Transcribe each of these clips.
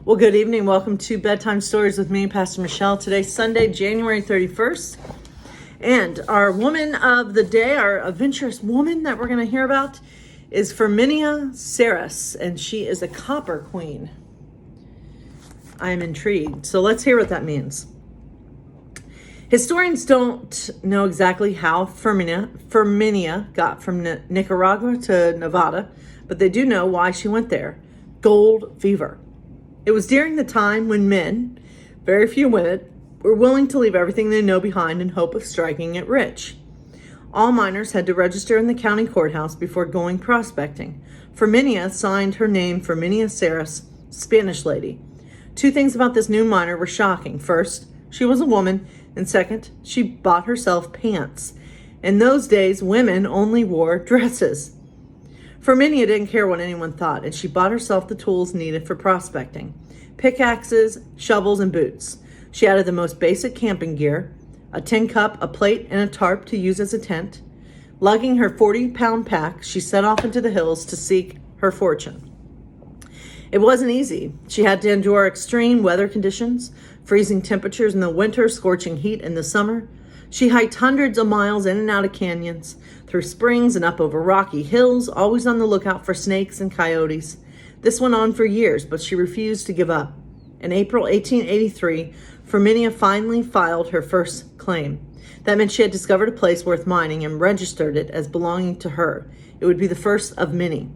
Well, good evening. Welcome to Bedtime Stories with me, Pastor Michelle. Today's Sunday, January 31st. And our woman of the day, our adventurous woman that we're going to hear about is Firminia Saris, and she is a copper queen. I am intrigued. So let's hear what that means. Historians don't know exactly how Firminia got from Nicaragua to Nevada, but they do know why she went there. Gold fever. It was during the time when men, very few women, were willing to leave everything they know behind in hope of striking it rich. All miners had to register in the county courthouse before going prospecting. Firminia signed her name Firminia Saris, Spanish lady. Two things about this new miner were shocking. First, she was a woman, and second, she bought herself pants. In those days, women only wore dresses. Firminia didn't care what anyone thought, and she bought herself the tools needed for prospecting. Pickaxes, shovels, and boots. She added the most basic camping gear, a tin cup, a plate, and a tarp to use as a tent. Lugging her 40-pound pack, she set off into the hills to seek her fortune. It wasn't easy. She had to endure extreme weather conditions, freezing temperatures in the winter, scorching heat in the summer. She hiked hundreds of miles in and out of canyons, through springs and up over rocky hills, always on the lookout for snakes and coyotes. This went on for years, but she refused to give up. In April 1883, Firminia finally filed her first claim. That meant she had discovered a place worth mining and registered it as belonging to her. It would be the first of many.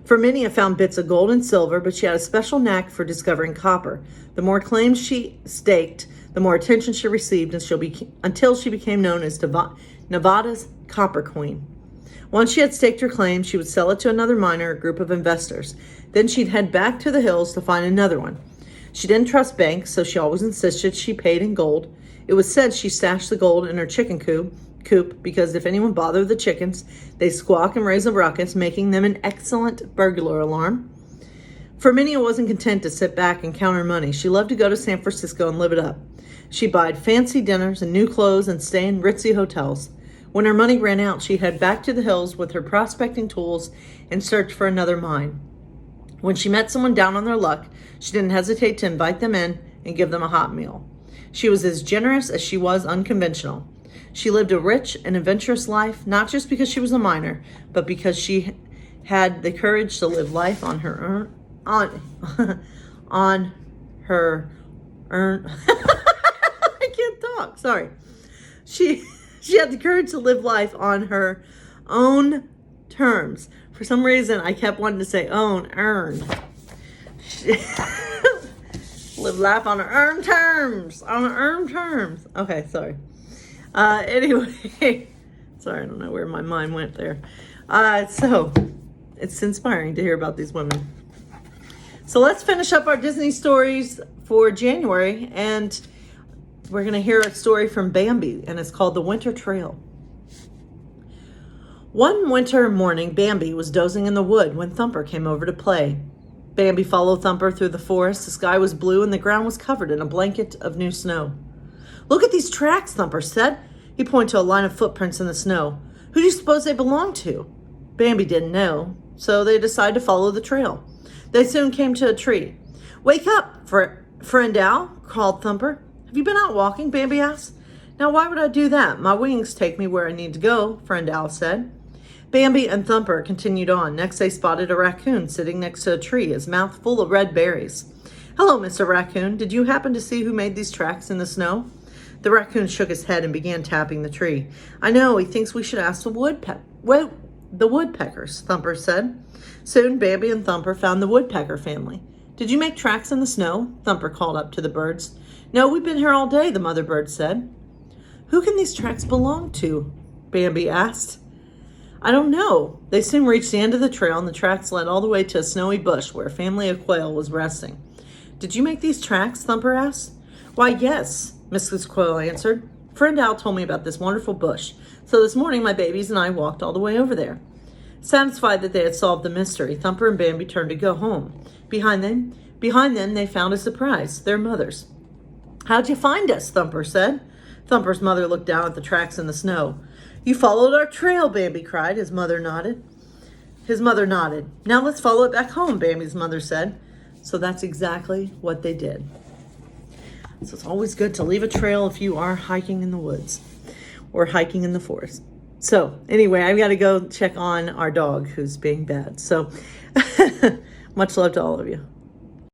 Firminia found bits of gold and silver, but she had a special knack for discovering copper. The more claims she staked, the more attention she received until she became known as Nevada's Copper Queen. Once she had staked her claim, she would sell it to another miner or group of investors. Then she'd head back to the hills to find another one. She didn't trust banks, so she always insisted she paid in gold. It was said she stashed the gold in her chicken coop because if anyone bothered the chickens, they squawk and raise a ruckus, making them an excellent burglar alarm. Firminia wasn't content to sit back and count her money. She loved to go to San Francisco and live it up. She'd buy fancy dinners and new clothes and stay in ritzy hotels. When her money ran out, she'd head back to the hills with her prospecting tools and search for another mine. When she met someone down on their luck, she didn't hesitate to invite them in and give them a hot meal. She was as generous as she was unconventional. She lived a rich and adventurous life, not just because she was a miner, but because she had the courage to live life on her on her I can't talk. Sorry. She had the courage to live life on her own terms. For some reason, I kept wanting to say earned. Live life on her own terms. On her own terms. Okay, sorry. Anyway, sorry, I don't know where my mind went there. So, it's inspiring to hear about these women. So let's finish up our Disney stories for January, and we're going to hear a story from Bambi, and it's called The Winter Trail. One winter morning, Bambi was dozing in the wood when Thumper came over to play. Bambi followed Thumper through the forest. The sky was blue, and the ground was covered in a blanket of new snow. "Look at these tracks," Thumper said. He pointed to a line of footprints in the snow. "Who do you suppose they belong to?" Bambi didn't know, so they decided to follow the trail. They soon came to a tree. "Wake up, friend Owl," called Thumper. "Have you been out walking?" Bambi asked. "Now, why would I do that? My wings take me where I need to go," friend Owl said. Bambi and Thumper continued on. Next, they spotted a raccoon sitting next to a tree, his mouth full of red berries. "Hello, Mr. Raccoon. Did you happen to see who made these tracks in the snow?" The raccoon shook his head and began tapping the tree. "I know. He thinks we should ask the woodpeckers," Thumper said. Soon, Bambi and Thumper found the woodpecker family. "Did you make tracks in the snow?" Thumper called up to the birds. "No, we've been here all day," the mother bird said. "Who can these tracks belong to?" Bambi asked. "I don't know." They soon reached the end of the trail, and the tracks led all the way to a snowy bush where a family of quail was resting. "Did you make these tracks?" Thumper asked. "Why, yes," Mrs. Quail answered. "Friend Owl told me about this wonderful bush, so this morning my babies and I walked all the way over there." Satisfied that they had solved the mystery, Thumper and Bambi turned to go home. Behind them, they found a surprise, their mothers. "How'd you find us?" Thumper said. Thumper's mother looked down at the tracks in the snow. "You followed our trail," Bambi cried. His mother nodded. Now let's follow it back home, Bambi's mother said. So that's exactly what they did. So it's always good to leave a trail if you are hiking in the woods or hiking in the forest. So anyway, I've got to go check on our dog who's being bad. So much love to all of you.